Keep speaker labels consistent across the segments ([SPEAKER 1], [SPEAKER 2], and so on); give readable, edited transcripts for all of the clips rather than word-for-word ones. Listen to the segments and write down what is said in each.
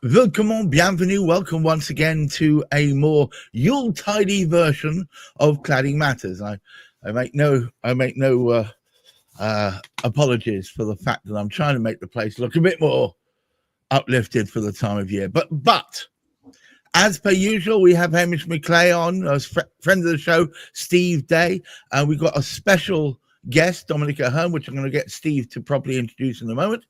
[SPEAKER 1] Willkommen, bienvenue, welcome once again to a more Yule-tidy version of Cladding Matters. I make no apologies for the fact that I'm trying to make the place look a bit more uplifted for the time of year. But as per usual, we have Hamish McClay on, as friend of the show, Steve Day, and we've got a special guest, Dominic Ahern, which I'm going to get Steve to properly introduce in a moment.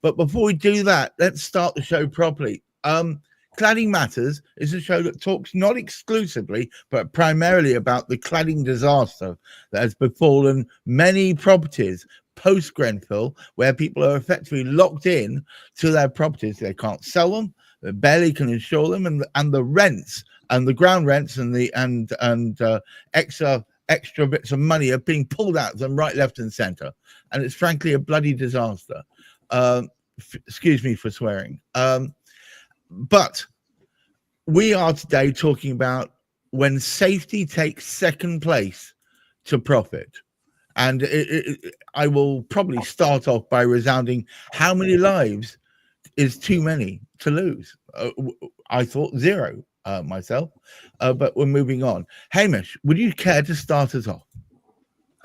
[SPEAKER 1] But before we do that, let's start the show properly. Cladding Matters is a show that talks not exclusively, but primarily about the cladding disaster that has befallen many properties post-Grenfell, where people are effectively locked in to their properties. They can't sell them, they barely can insure them, and the rents and the ground rents and the extra bits of money are being pulled out of them right, left, and centre. And it's frankly a bloody disaster. Excuse me for swearing. But we are today talking about when safety takes second place to profit. And I will probably start off by resounding how many lives is too many to lose. I thought zero myself, but we're moving on. Hamish, would you care to start us off?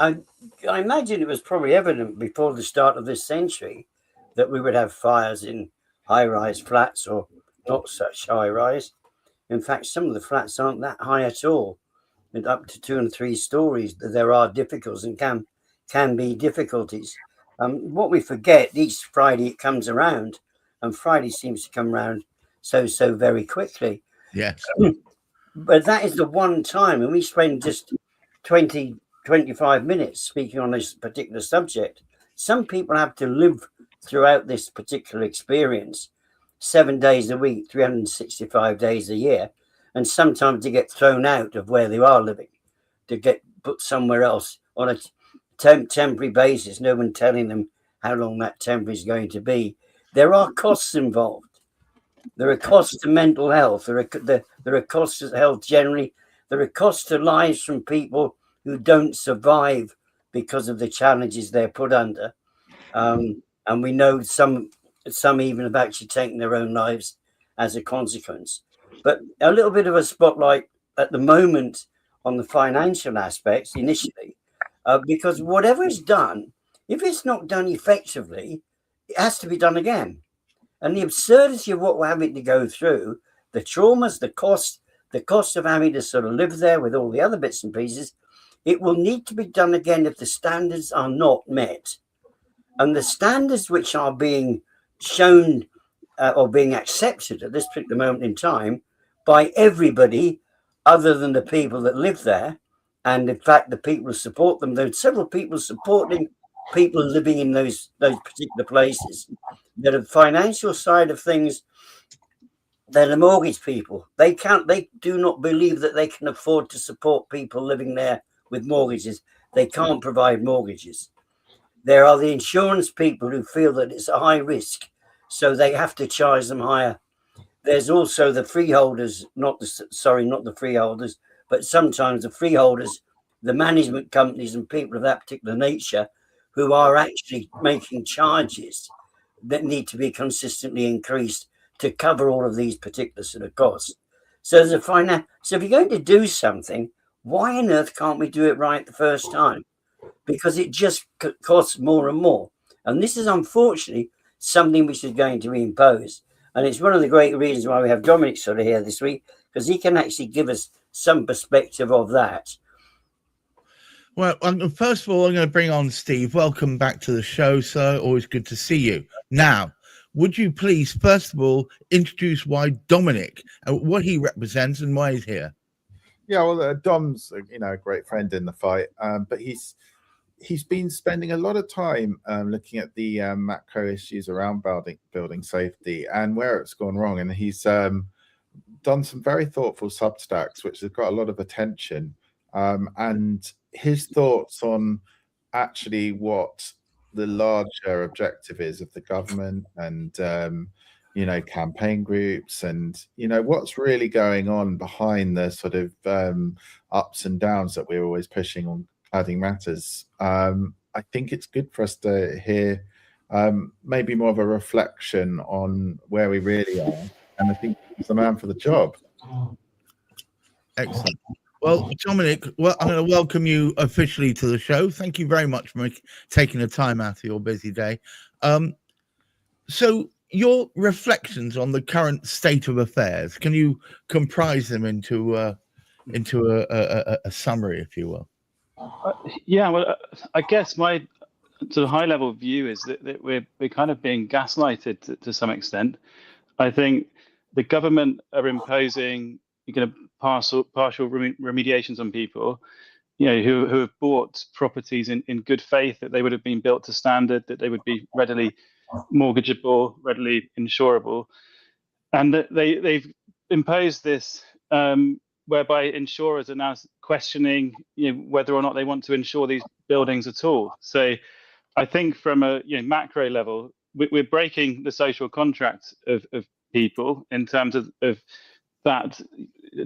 [SPEAKER 2] I imagine it was probably evident before the start of this century that we would have fires in high-rise flats or not such high-rise. In fact, some of the flats aren't that high at all, and up to 2 and 3 stories. There are difficulties and can be difficulties. What we forget, each Friday it comes around, and Friday seems to come around so very quickly.
[SPEAKER 1] Yes.
[SPEAKER 2] But that is the one time, and we spend just 20-25 minutes speaking on this particular subject. Some people have to live throughout this particular experience 7 days a week, 365 days a year, and sometimes to get thrown out of where they are living, to get put somewhere else on a temporary basis, no one telling them how long that temporary is going to be. There are costs involved. There are costs to mental health. There are costs to health generally. There are costs to lives from people who don't survive because of the challenges they're put under. And we know some even have actually taken their own lives as a consequence. But a little bit of a spotlight at the moment on the financial aspects initially, because whatever is done, if it's not done effectively, it has to be done again. And the absurdity of what we're having to go through, the traumas, the cost of having to sort of live there with all the other bits and pieces, it will need to be done again if the standards are not met. And the standards which are being shown or being accepted at this particular moment in time by everybody other than the people that live there, and in fact the people who support them, there are several people supporting people living in those particular places. The financial side of things, they're the mortgage people. They do not believe that they can afford to support people living there with mortgages. They can't provide mortgages. There are the insurance people who feel that it's a high risk, so they have to charge them higher. There's also the freeholders, not the freeholders, but sometimes the freeholders, the management companies and people of that particular nature who are actually making charges that need to be consistently increased to cover all of these particular sort of costs. So if you're going to do something, why on earth can't we do it right the first time? Because it just costs more and more. And this is unfortunately something which is going to be imposed. And it's one of the great reasons why we have Dominic sort of here this week, because he can actually give us some perspective of that.
[SPEAKER 1] Well, first of all, I'm going to bring on Steve. Welcome back to the show, sir. Always good to see you. Now, would you please, first of all, introduce why Dominic, what he represents and why he's here?
[SPEAKER 3] Yeah, well, Dom's a great friend in the fight, but he's been spending a lot of time looking at the macro issues around building safety and where it's gone wrong, and he's done some very thoughtful Substacks which have got a lot of attention, and his thoughts on actually what the larger objective is of the government and campaign groups and what's really going on behind the sort of ups and downs that we're always pushing on Cladding Matters. I think it's good for us to hear maybe more of a reflection on where we really are and I think he's the man for the job.
[SPEAKER 1] Excellent. Well, Dominic, I'm going to welcome you officially to the show. Thank you very much for taking the time out of your busy day. So your reflections on the current state of affairs, can you comprise them into a summary, if you will?
[SPEAKER 4] Yeah, well, I guess my sort of high-level view is that we're kind of being gaslighted to some extent. I think the government are imposing kind of partial remediations on people, who have bought properties in good faith that they would have been built to standard, that they would be readily mortgageable, readily insurable, and that they've imposed this whereby insurers are now questioning whether or not they want to insure these buildings at all. So I think from a macro level, we're breaking the social contract of people in terms of that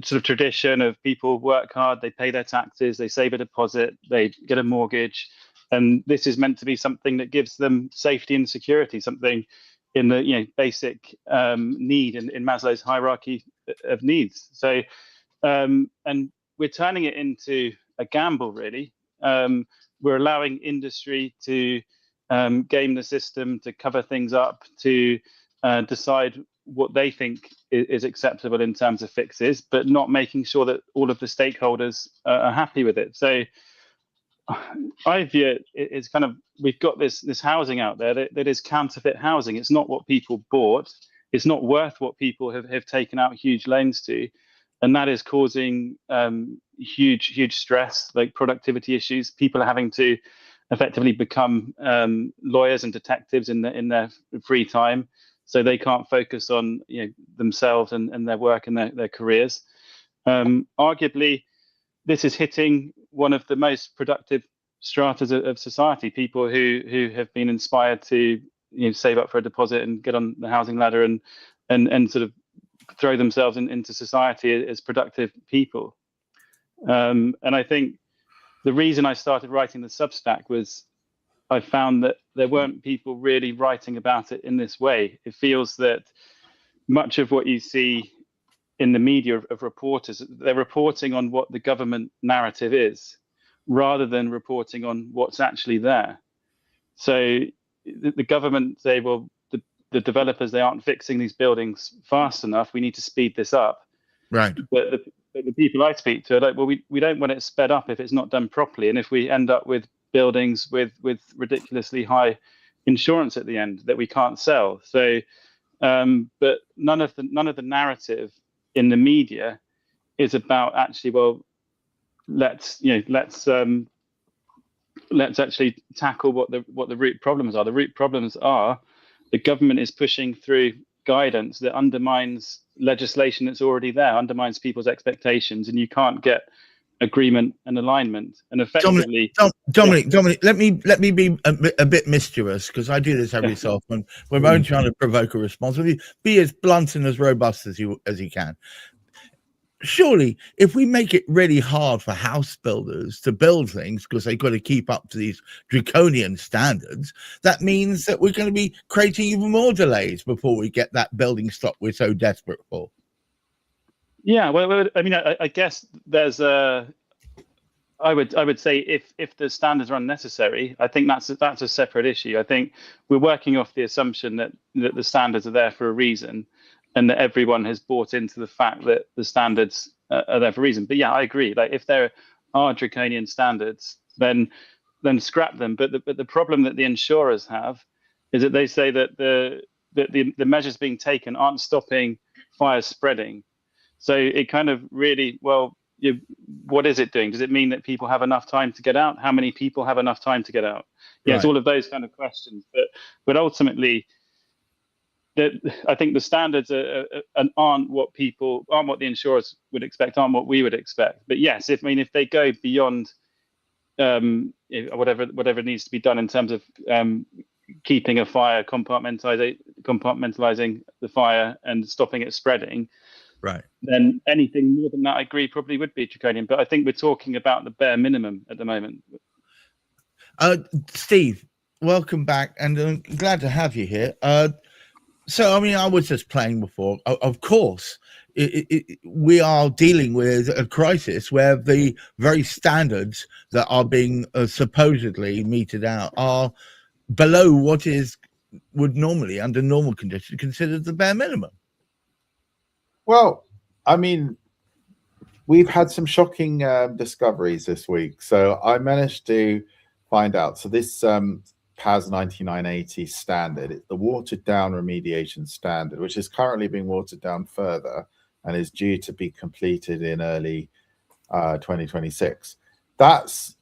[SPEAKER 4] sort of tradition of people work hard, they pay their taxes, they save a deposit, they get a mortgage, and this is meant to be something that gives them safety and security, something in the basic need in Maslow's hierarchy of needs. So and we're turning it into a gamble, really. We're allowing industry to game the system, to cover things up, to decide what they think is acceptable in terms of fixes, but not making sure that all of the stakeholders are happy with it. So I view it as kind of, we've got this housing out there that is counterfeit housing. It's not what people bought. It's not worth what people have taken out huge loans to. And that is causing huge stress, like productivity issues. People are having to effectively become lawyers and detectives in their free time, so they can't focus on themselves and their work and their careers. Arguably, this is hitting one of the most productive stratas of society. People who have been inspired to save up for a deposit and get on the housing ladder and sort of throw themselves into society as productive people. And I think the reason I started writing the Substack was I found that there weren't people really writing about it in this way. It feels that much of what you see in the media of reporters, they're reporting on what the government narrative is, rather than reporting on what's actually there. So the government say, well, the developers, they aren't fixing these buildings fast enough. We need to speed this up.
[SPEAKER 1] Right.
[SPEAKER 4] But the people I speak to are like, well, we don't want it sped up if it's not done properly. And if we end up with buildings with ridiculously high insurance at the end that we can't sell. So, but none of the narrative in the media is about actually, well, let's actually tackle what the root problems are. The root problems are the government is pushing through guidance that undermines legislation that's already there, undermines people's expectations, and you can't get agreement and alignment. And effectively,
[SPEAKER 1] Dominic, let me be a bit mischievous, because I do this every so often. We're only trying to provoke a response. Be as blunt and as robust as you can. Surely, if we make it really hard for house builders to build things because they've got to keep up to these draconian standards, that means that we're going to be creating even more delays before we get that building stock we're so desperate for.
[SPEAKER 4] Yeah, well, I mean, I guess there's I would say if the standards are unnecessary, I think that's a separate issue. I think we're working off the assumption that the standards are there for a reason, and that everyone has bought into the fact that the standards are there for a reason. But yeah, I agree. Like, if there are draconian standards, then scrap them. But the problem that the insurers have is that they say that the measures being taken aren't stopping fires spreading. So it kind of really, well, what is it doing? Does it mean that people have enough time to get out? How many people have enough time to get out? Yeah, right. It's all of those kind of questions. But ultimately, I think the standards aren't what the insurers would expect, aren't what we would expect. But yes, if they go beyond whatever needs to be done in terms of keeping a fire, compartmentalizing the fire and stopping it spreading,
[SPEAKER 1] right,
[SPEAKER 4] then anything more than that, I agree, probably would be draconian. But I think we're talking about the bare minimum at the moment.
[SPEAKER 1] Steve, welcome back, and I'm glad to have you here. So, I mean, I was just playing before. Of course, we are dealing with a crisis where the very standards that are being supposedly meted out are below what would normally, under normal conditions, considered the bare minimum.
[SPEAKER 3] Well, I mean, we've had some shocking discoveries this week. So I managed to find out. So this PAS 9980 standard, it's the watered down remediation standard, which is currently being watered down further and is due to be completed in early 2026. That's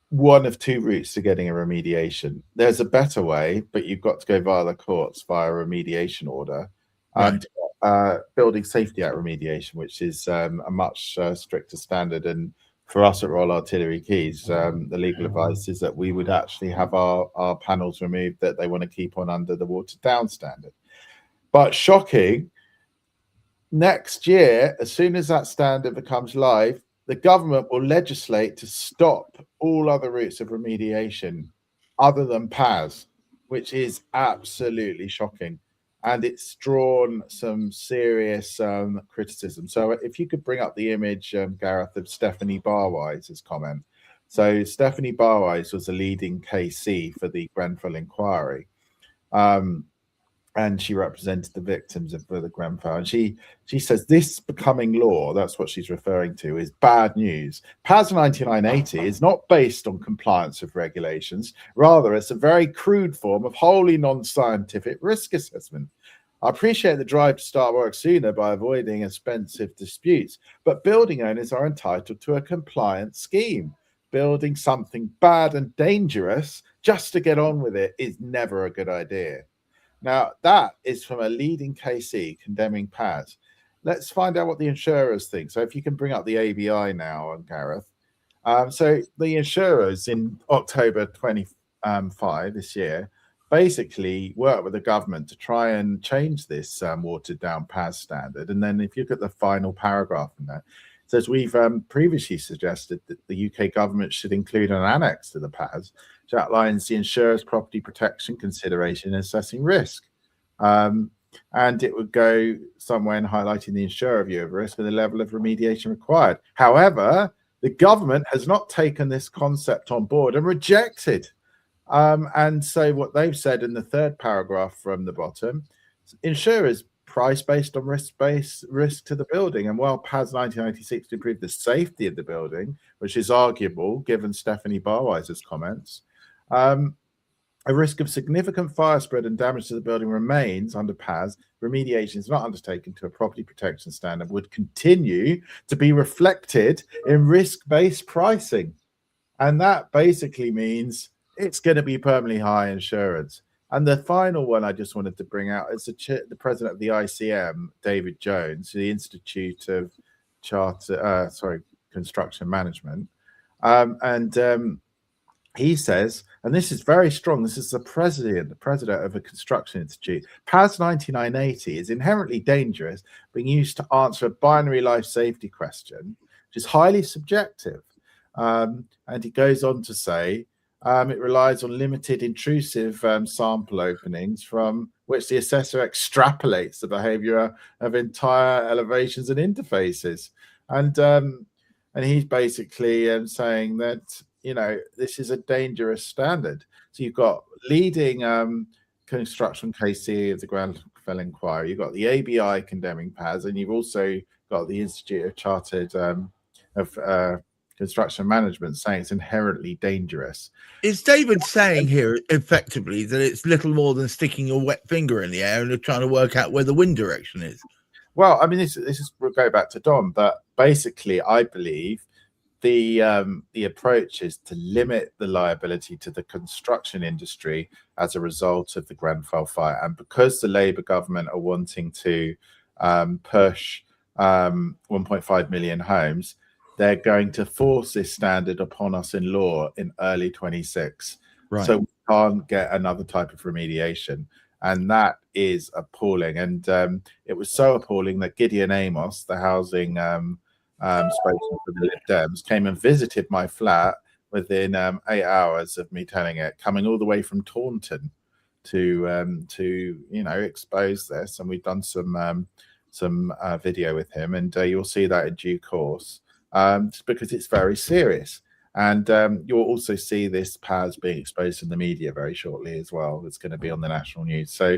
[SPEAKER 3] one of two routes to getting a remediation. There's a better way, but you've got to go via the courts via a remediation order.
[SPEAKER 1] Right.
[SPEAKER 3] Building Safety Act remediation, which is a much stricter standard. And for us at Royal Artillery Keys, the legal advice is that we would actually have our panels removed, that they want to keep on under the watered down standard. But shocking, next year, as soon as that standard becomes live, the government will legislate to stop all other routes of remediation other than PAS, which is absolutely shocking. And it's drawn some serious criticism. So if you could bring up the image, Gareth, of Stephanie Barwise's comment. So Stephanie Barwise was a leading KC for the Grenfell inquiry. And she represented the victims of the Grenfell. And she says this becoming law, that's what she's referring to, is bad news. PAS 9980 is not based on compliance with regulations. Rather, it's a very crude form of wholly non-scientific risk assessment. I appreciate the drive to start work sooner by avoiding expensive disputes, but building owners are entitled to a compliant scheme. Building something bad and dangerous just to get on with it is never a good idea. Now, that is from a leading KC condemning PAS. Let's find out what the insurers think. So if you can bring up the ABI now, Gareth. So the insurers in October 25 this year basically worked with the government to try and change this watered down PAS standard. And then if you look at the final paragraph in there, it says we've previously suggested that the UK government should include an annex to the PAS which outlines the insurer's property protection consideration in assessing risk. And it would go somewhere in highlighting the insurer view of risk and the level of remediation required. However, the government has not taken this concept on board and rejected. And so what they've said in the third paragraph from the bottom, insurers price based on risk to the building. And while PAS 1996 to improve the safety of the building, which is arguable given Stephanie Barwise's comments, a risk of significant fire spread and damage to the building remains under PAS. Remediation is not undertaken to a property protection standard would continue to be reflected in risk-based pricing. And that basically means it's going to be permanently high insurance. And the final one I just wanted to bring out is the president of the ICM, David Jones, the Institute of Construction Management. He says, and this is very strong, this is the president of a construction institute, PAS 9980 is inherently dangerous, being used to answer a binary life safety question, which is highly subjective. And he goes on to say, it relies on limited intrusive sample openings from which the assessor extrapolates the behavior of entire elevations and interfaces. And he's basically saying that, you know, this is a dangerous standard. So you've got leading construction KC of the Grenfell inquiry, you've got the ABI condemning PAS, and you've also got the Institute of Chartered Construction Management saying it's inherently dangerous. Is
[SPEAKER 1] David saying here effectively that it's little more than sticking your wet finger in the air and you're trying to work out where the wind direction is?
[SPEAKER 3] Well, I mean, this is we'll go back to Don, but basically, I believe the approach is to limit the liability to the construction industry as a result of the Grenfell fire, and because the Labour government are wanting to push 1.5 million homes, they're going to force this standard upon us in law in early 26. Right. So we can't get another type of remediation. And that is appalling. And it was so appalling that Gideon Amos, the housing spokesman for the Lib Dems, came and visited my flat within 8 hours of me telling it, coming all the way from Taunton expose this, and we've done some video with him, and you'll see that in due course, because it's very serious. And you'll also see this PAS being exposed in the media very shortly as well. It's going to be on the national news. So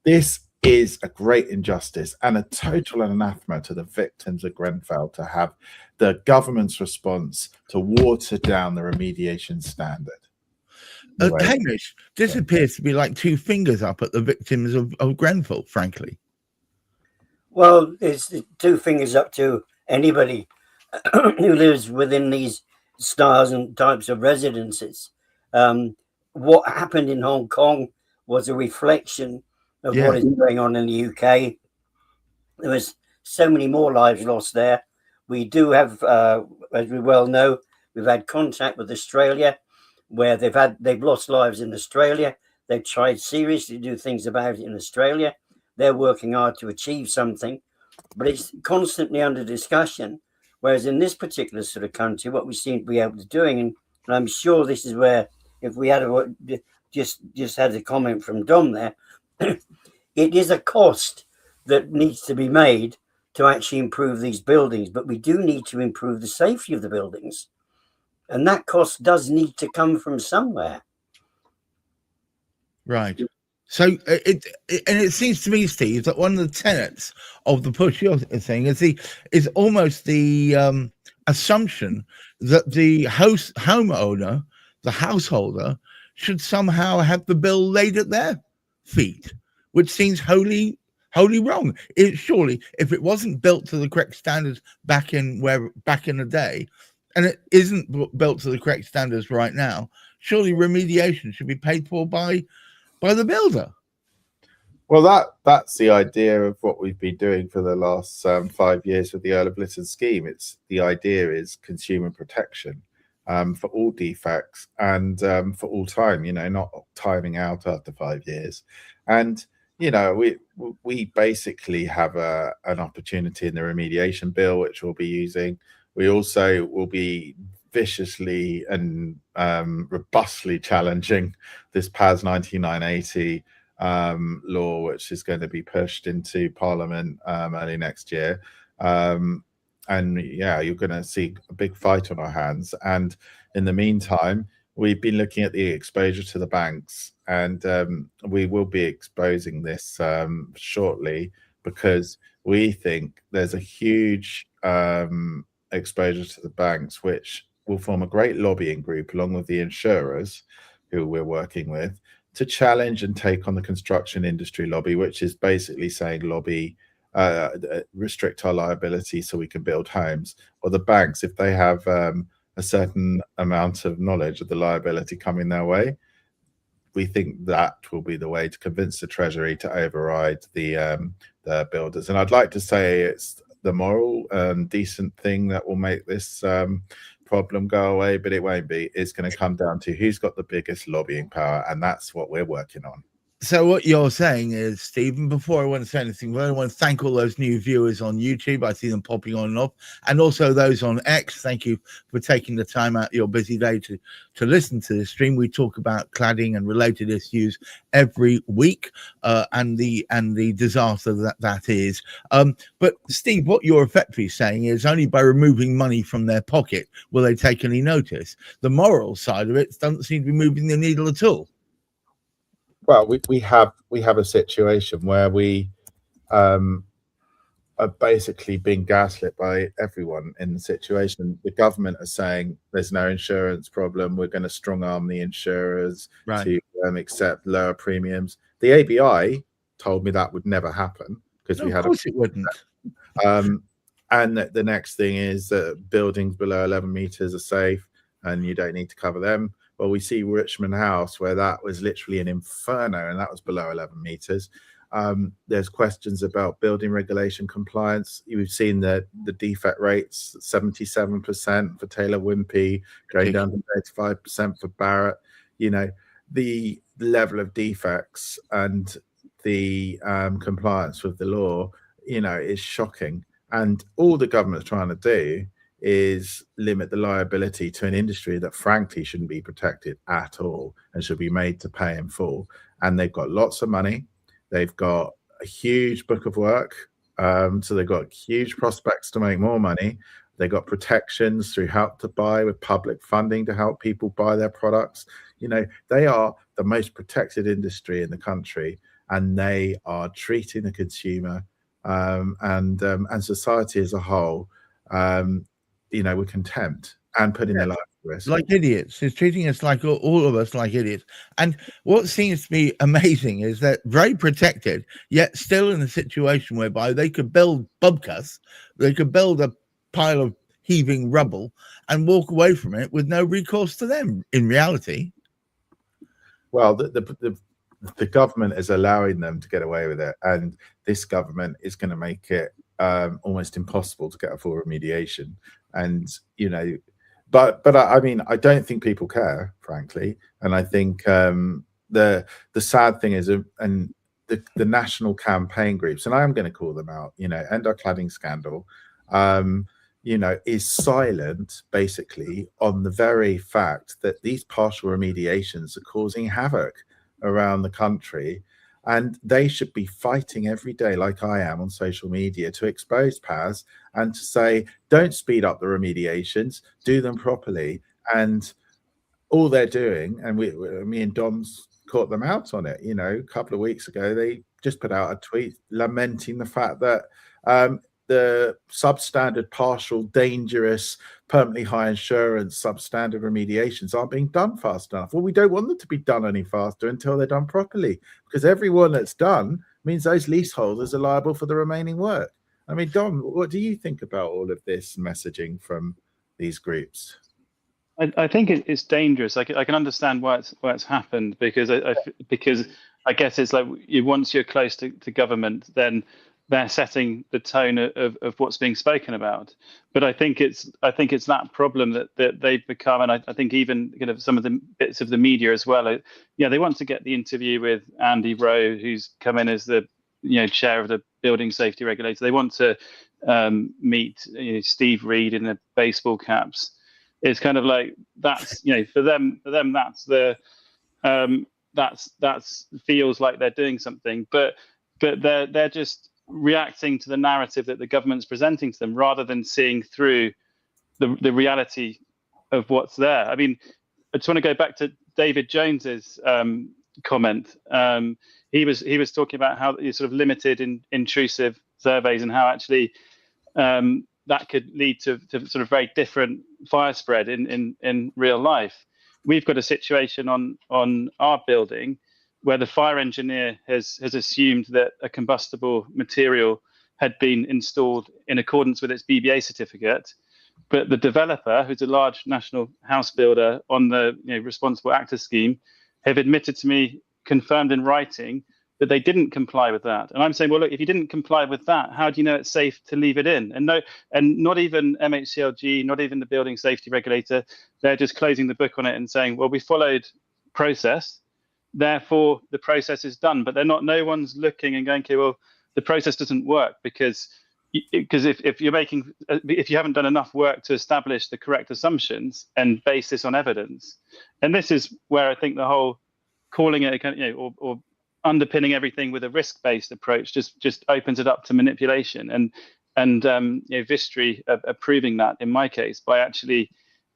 [SPEAKER 3] this is a great injustice and a total anathema to the victims of Grenfell to have the government's response to water down the remediation standard.
[SPEAKER 1] Hamish, this appears to be like two fingers up at the victims of Grenfell, frankly.
[SPEAKER 2] Well, it's two fingers up to anybody who lives within these styles and types of residences. What happened in Hong Kong was a reflection of what is going on in the UK. There was so many more lives lost there. We do have, as we well know, we've had contact with Australia, where they've lost lives in Australia. They've tried seriously to do things about it in Australia. They're working hard to achieve something, but it's constantly under discussion. Whereas in this particular sort of country, what we seem to be able to doing, and I'm sure this is where, if we had just had a comment from Dom there, it is a cost that needs to be made to actually improve these buildings, but we do need to improve the safety of the buildings. And that cost does need to come from somewhere.
[SPEAKER 1] Right. So it seems to me, Steve, that one of the tenets of the push you're saying is almost the assumption that the homeowner, the householder, should somehow have the bill laid at their feet, which seems wholly wrong. Surely, if it wasn't built to the correct standards back in the day, and it isn't built to the correct standards right now, surely remediation should be paid for by the builder.
[SPEAKER 3] Well, that's the idea of what we've been doing for the last 5 years with the Earl of Lytton scheme. It's the idea is consumer protection for all defects and for all time. Not timing out after 5 years. And we basically have an opportunity in the remediation bill, which we'll be using. We also will be viciously and robustly challenging this PAS 9980 law, which is going to be pushed into Parliament early next year. And you're going to see a big fight on our hands. And in the meantime, we've been looking at the exposure to the banks, and we will be exposing this shortly, because we think there's a huge exposure to the banks, which will form a great lobbying group along with the insurers who we're working with to challenge and take on the construction industry lobby, which is basically saying restrict our liability so we can build homes. Or the banks, if they have a certain amount of knowledge of the liability coming their way, we think that will be the way to convince the Treasury to override the builders. And I'd like to say it's the moral and decent thing that will make this problem go away, but it won't be. It's going to come down to who's got the biggest lobbying power, and that's what we're working on.
[SPEAKER 1] So what you're saying is, Stephen, before I want to say anything, I want to thank all those new viewers on YouTube. I see them popping on and off, and also those on X. Thank you for taking the time out of your busy day to listen to this stream. We talk about cladding and related issues every week, and the disaster that is. But Steve, what you're effectively saying is only by removing money from their pocket will they take any notice. The moral side of it doesn't seem to be moving the needle at all.
[SPEAKER 3] Well, we have a situation where we are basically being gaslit by everyone in the situation. The government are saying there's no insurance problem. We're going to strong arm the insurers to accept lower premiums. The ABI told me that would never happen because we had.
[SPEAKER 1] Of course, it wouldn't.
[SPEAKER 3] And the next thing is that buildings below 11 meters are safe, and you don't need to cover them. Well, we see Richmond House, where that was literally an inferno, and that was below 11 meters. There's questions about building regulation compliance. You've seen the defect rates, 77% for Taylor Wimpey, going down to 35% for Barrett. The level of defects and the compliance with the law, is shocking. And all the government's trying to do is limit the liability to an industry that frankly shouldn't be protected at all and should be made to pay in full. and they've got lots of money. They've got a huge book of work. So they've got huge prospects to make more money. They've got protections through Help to Buy with public funding to help people buy their products. You know, they are the most protected industry in the country, and they are treating the consumer and society as a whole, you know, with contempt and putting their life at risk.
[SPEAKER 1] Like idiots. It's treating us like all of us like idiots. And what seems to be amazing is that very protected, yet still in a situation whereby they could build bubkas, they could build a pile of heaving rubble and walk away from it with no recourse to them in reality.
[SPEAKER 3] Well, the government is allowing them to get away with it, and this government is going to make it almost impossible to get a full remediation. And you know, but I mean, I don't think people care, frankly, and I think the sad thing is, and the national campaign groups, and I am going to call them out, you know, End Our Cladding Scandal, you know, is silent basically on the very fact that these partial remediations are causing havoc around the country, and they should be fighting every day, like I am on social media, to expose PAS and to say, don't speed up the remediations, do them properly. And all they're doing, and me and Dom's caught them out on it, you know, a couple of weeks ago, they just put out a tweet lamenting the fact that the substandard, partial, dangerous, permanently high insurance, substandard remediations aren't being done fast enough. Well, we don't want them to be done any faster until they're done properly, because every one that's done means those leaseholders are liable for the remaining work. I mean, Dom, what do you think about all of this messaging from these groups?
[SPEAKER 4] I think it's dangerous. I can understand why it's happened, because I guess it's like once you're close to government, then they're setting the tone of what's being spoken about. But I think it's that problem that they've become, and I think even kind of some of the bits of the media as well. Yeah, they want to get the interview with Andy Rowe, who's come in as the chair of the building safety regulator. They want to meet Steve Reed in the baseball caps. It's kind of like that's for them that's the that's feels like they're doing something, but they're just reacting to the narrative that the government's presenting to them rather than seeing through the reality of what's there. I mean, I just want to go back to David Jones's comment. He was talking about how you sort of limited intrusive surveys and how actually that could lead to sort of very different fire spread in real life. We've got a situation on our building where the fire engineer has assumed that a combustible material had been installed in accordance with its BBA certificate, but the developer, who's a large national house builder on the responsible actor scheme, have admitted to me, confirmed in writing, that they didn't comply with that. And I'm saying, well, look, if you didn't comply with that, how do you know it's safe to leave it in? And not even MHCLG, not even the building safety regulator, they're just closing the book on it and saying, well, we followed process, therefore the process is done. But no one's looking and going, okay, well, the process doesn't work because if you haven't done enough work to establish the correct assumptions and base this on evidence, and this is where I think the whole calling it a kind of, or underpinning everything with a risk-based approach just opens it up to manipulation, and Vistry approving that in my case by actually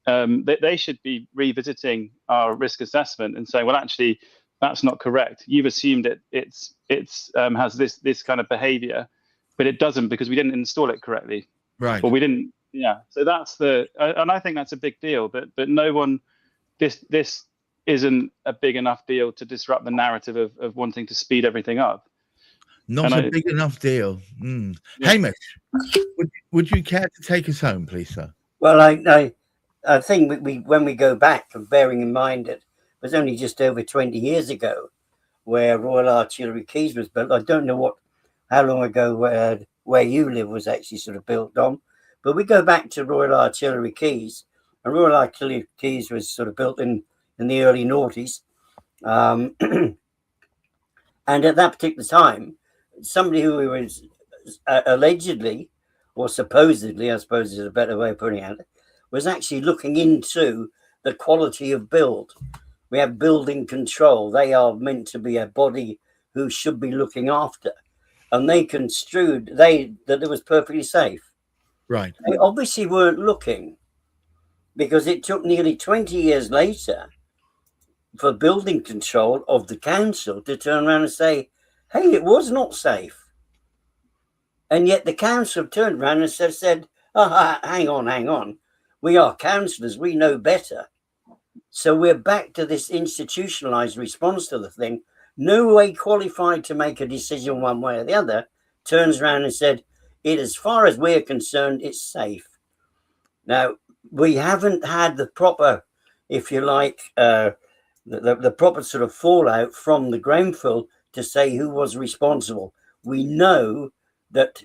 [SPEAKER 4] they should be revisiting our risk assessment and saying, well, actually that's not correct. You've assumed it's has this kind of behavior, but it doesn't because we didn't install it correctly,
[SPEAKER 1] right?
[SPEAKER 4] Or we didn't. Yeah. So that's and I think that's a big deal. But no one, this isn't a big enough deal to disrupt the narrative of wanting to speed everything up.
[SPEAKER 1] Not a big enough deal. Yeah. Hamish, would you care to take us home, please, sir?
[SPEAKER 2] Well, I think when we go back, bearing in mind it was only just over 20 years ago where Royal Artillery Quays was built. I don't know how long ago where you live was actually sort of built, Dom, but we go back to Royal Artillery Quays, and Royal Artillery Quays was sort of built in the early noughties. And at that particular time, somebody who was allegedly or supposedly, I suppose is a better way of putting it, was actually looking into the quality of build We have building control. They are meant to be a body who should be looking after. And they construed that it was perfectly safe.
[SPEAKER 1] Right.
[SPEAKER 2] They obviously weren't looking, because it took nearly 20 years later for building control of the council to turn around and say, hey, it was not safe. And yet the council turned around and said, oh, hang on. We are councillors. We know better. So we're back to this institutionalized response to the thing. No way qualified to make a decision one way or the other, turns around and said, as far as we're concerned, it's safe. Now, we haven't had the proper, if you like, the proper sort of fallout from the Grenfell to say who was responsible. We know that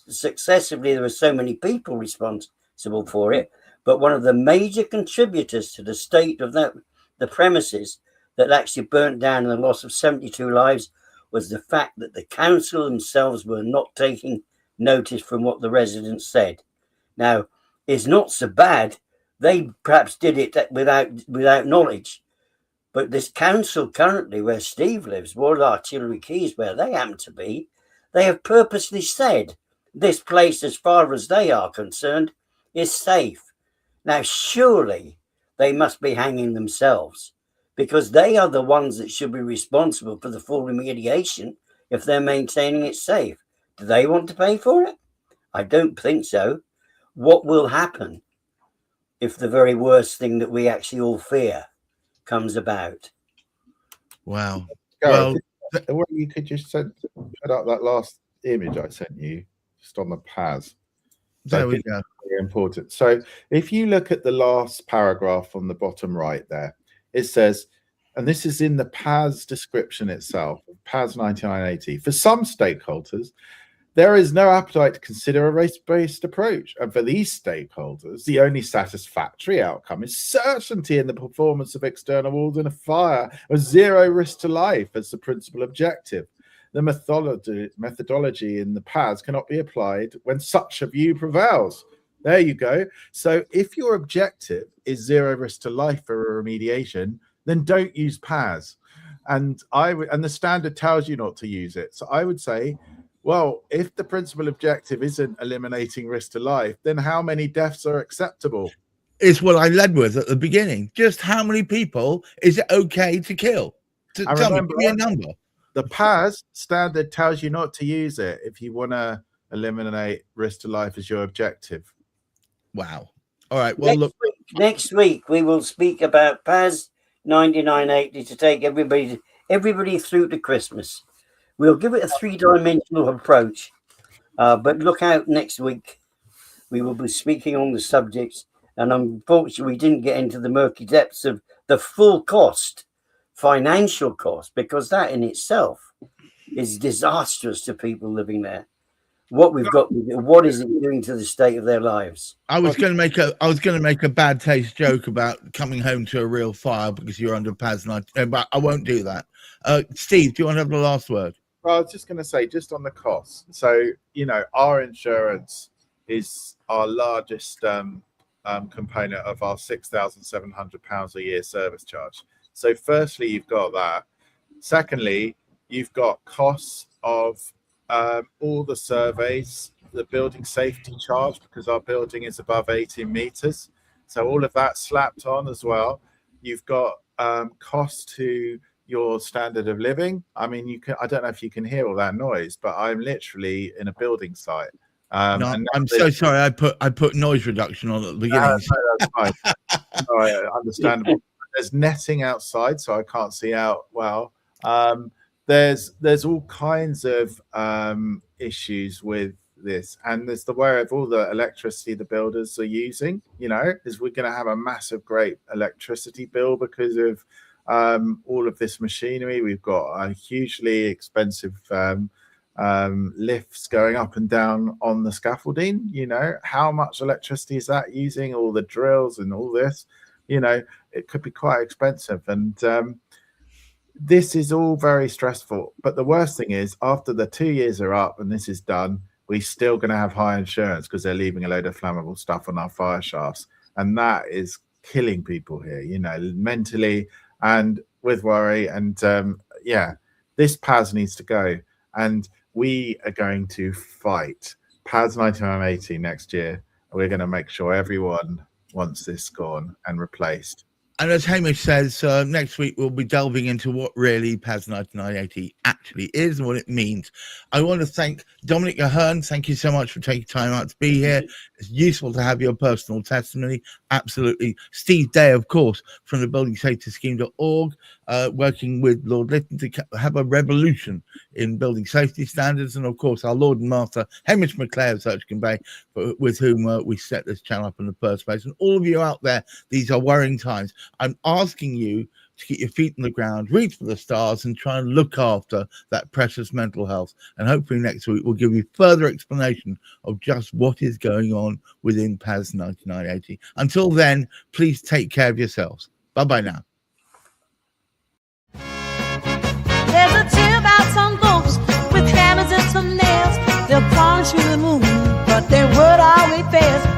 [SPEAKER 2] successively there were so many people responsible for it, but one of the major contributors to the state of the premises that actually burnt down and the loss of 72 lives was the fact that the council themselves were not taking notice from what the residents said. Now, it's not so bad. They perhaps did it without knowledge. But this council currently, where Steve lives, Royal Artillery Quays, where they happen to be, they have purposely said this place, as far as they are concerned, is safe. Now, surely they must be hanging themselves, because they are the ones that should be responsible for the full remediation if they're maintaining it safe. Do they want to pay for it? I don't think so. What will happen if the very worst thing that we actually all fear comes about?
[SPEAKER 1] Wow.
[SPEAKER 3] Gareth, well, you could just put up that last image I sent you, just on the PAS.
[SPEAKER 1] There we go.
[SPEAKER 3] Very important. So if you look at the last paragraph on the bottom right there, it says, and this is in the PAS description itself, PAS 9980, for some stakeholders, there is no appetite to consider a race-based approach. And for these stakeholders, the only satisfactory outcome is certainty in the performance of external walls in a fire with zero risk to life as the principal objective. The methodology in the PAS cannot be applied when such a view prevails. There you go. So if your objective is zero risk to life for a remediation, then don't use PAS. And the standard tells you not to use it. So I would say, well, if the principal objective isn't eliminating risk to life, then how many deaths are acceptable?
[SPEAKER 1] It's what I led with at the beginning. Just how many people is it okay to kill? Tell me, give me a number.
[SPEAKER 3] The PAS standard tells you not to use it if you want to eliminate risk to life as your objective.
[SPEAKER 1] Wow. All right. Well,
[SPEAKER 2] next week we will speak about PAS 9980 to take everybody through to Christmas. We'll give it a three-dimensional approach, but look out next week. We will be speaking on the subjects, and unfortunately we didn't get into the murky depths of the full cost, financial cost, because that in itself is disastrous to people living there. What we've got, what is it doing to the state of their lives?
[SPEAKER 1] I was going to make a bad taste joke about coming home to a real fire because you're under PAS 9, but I won't do that. Steve, do you want to have the last word?
[SPEAKER 3] Well, I was just going to say, just on the cost. So, our insurance is our largest component of our £6,700 a year service charge. So firstly, you've got that. Secondly, you've got costs of all the surveys, the building safety charge, because our building is above 18 meters. So all of that slapped on as well. You've got costs to your standard of living. I mean, I don't know if you can hear all that noise, but I'm literally in a building site.
[SPEAKER 1] No, I'm so sorry. I put noise reduction on at the beginning.
[SPEAKER 3] No, that's fine. No, understandable. There's netting outside, so I can't see out well. There's all kinds of issues with this, and there's the worry of all the electricity the builders are using. Is we're going to have a massive, great electricity bill because of all of this machinery. We've got a hugely expensive lifts going up and down on the scaffolding. How much electricity is that using? All the drills and all this. It could be quite expensive, and this is all very stressful. But the worst thing is, after the 2 years are up and this is done, we're still going to have high insurance because they're leaving a load of flammable stuff on our fire shafts, and that is killing people here. Mentally, and with worry. And yeah, this PAS needs to go. And we are going to fight PAS 9980 next year. We're going to make sure everyone wants this gone and replaced.
[SPEAKER 1] And as Hamish says, next week we'll be delving into what really PAS 9980 actually is and what it means. I want to thank Dominic Ahern. Thank you so much for taking time out to be here. It's useful to have your personal testimony. Absolutely. Steve Day, of course, from the buildingsafetyscheme.org, working with Lord Lytton to have a revolution in building safety standards. And, of course, our Lord and Master, Hamish McClay of Search Bay, with whom we set this channel up in the first place. And all of you out there, these are worrying times. I'm asking you to get your feet on the ground, reach for the stars, and try and look after that precious mental health. And hopefully next week we'll give you further explanation of just what is going on within PAS 9980. Until then, please take care of yourselves. Bye-bye now.
[SPEAKER 5] There's a tale about some folks with hammers and some nails. They'll plunge through the moon, but their word always fails.